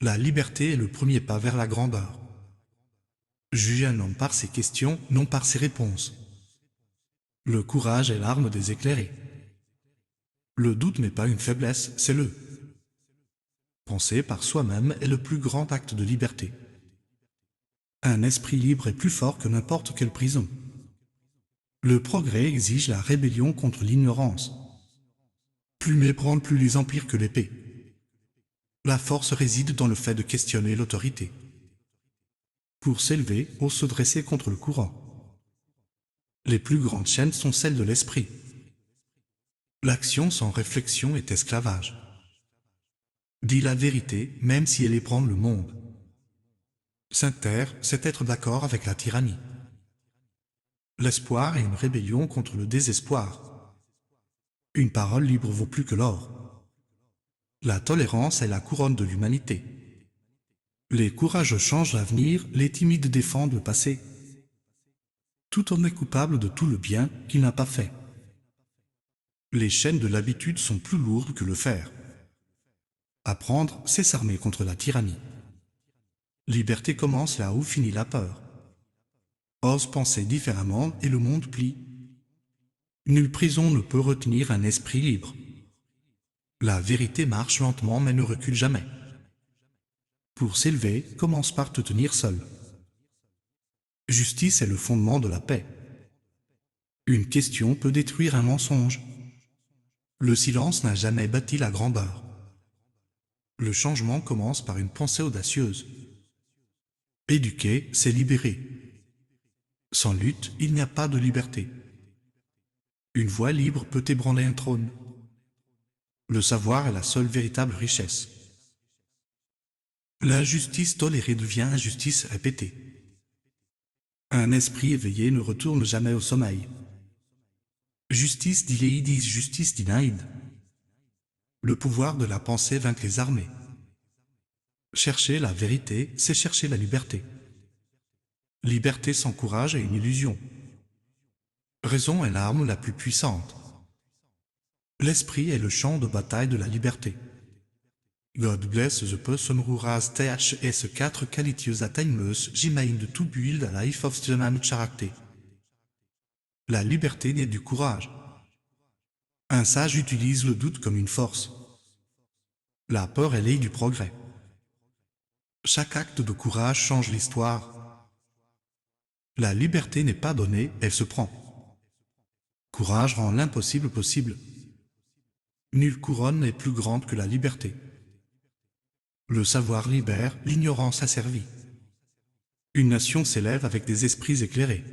La liberté est le premier pas vers la grandeur. Juger un homme par ses questions, non par ses réponses. Le courage est l'arme des éclairés. Le doute n'est pas une faiblesse, c'est le. Penser par soi-même est le plus grand acte de liberté. Un esprit libre est plus fort que n'importe quelle prison. Le progrès exige la rébellion contre l'ignorance. Plus méprendre, plus les empires que l'épée. La force réside dans le fait de questionner l'autorité. Pour s'élever, ou se dresser contre le courant. Les plus grandes chaînes sont celles de l'esprit. L'action sans réflexion est esclavage. Dis la vérité, même si elle ébranle le monde. S'interre, c'est être d'accord avec la tyrannie. L'espoir est une rébellion contre le désespoir. Une parole libre vaut plus que l'or. La tolérance est la couronne de l'humanité. Les courageux changent l'avenir, les timides défendent le passé. Tout homme est coupable de tout le bien qu'il n'a pas fait. Les chaînes de l'habitude sont plus lourdes que le fer. Apprendre, c'est s'armer contre la tyrannie. Liberté commence là où finit la peur. Ose penser différemment et le monde plie. Nulle prison ne peut retenir un esprit libre. La vérité marche lentement mais ne recule jamais. Pour s'élever, commence par te tenir seul. Justice est le fondement de la paix. Une question peut détruire un mensonge. Le silence n'a jamais bâti la grandeur. Le changement commence par une pensée audacieuse. Éduquer, c'est libérer. Sans lutte, il n'y a pas de liberté. Une voix libre peut ébranler un trône. Le savoir est la seule véritable richesse. L'injustice tolérée devient injustice répétée. Un esprit éveillé ne retourne jamais au sommeil. Justice dileidis justice dinaid. Le pouvoir de la pensée vainc les armées. Chercher la vérité, c'est chercher la liberté. Liberté sans courage est une illusion. Raison est l'arme la plus puissante. L'esprit est le champ de bataille de la liberté. God bless the person who has THS 4 qualitious attainments de to build a life of the man character. La liberté naît du courage. Un sage utilise le doute comme une force. La peur est l'aile du progrès. Chaque acte de courage change l'histoire. La liberté n'est pas donnée, elle se prend. Courage rend l'impossible possible. Nulle couronne n'est plus grande que la liberté. Le savoir libère, l'ignorance asservit. Une nation s'élève avec des esprits éclairés.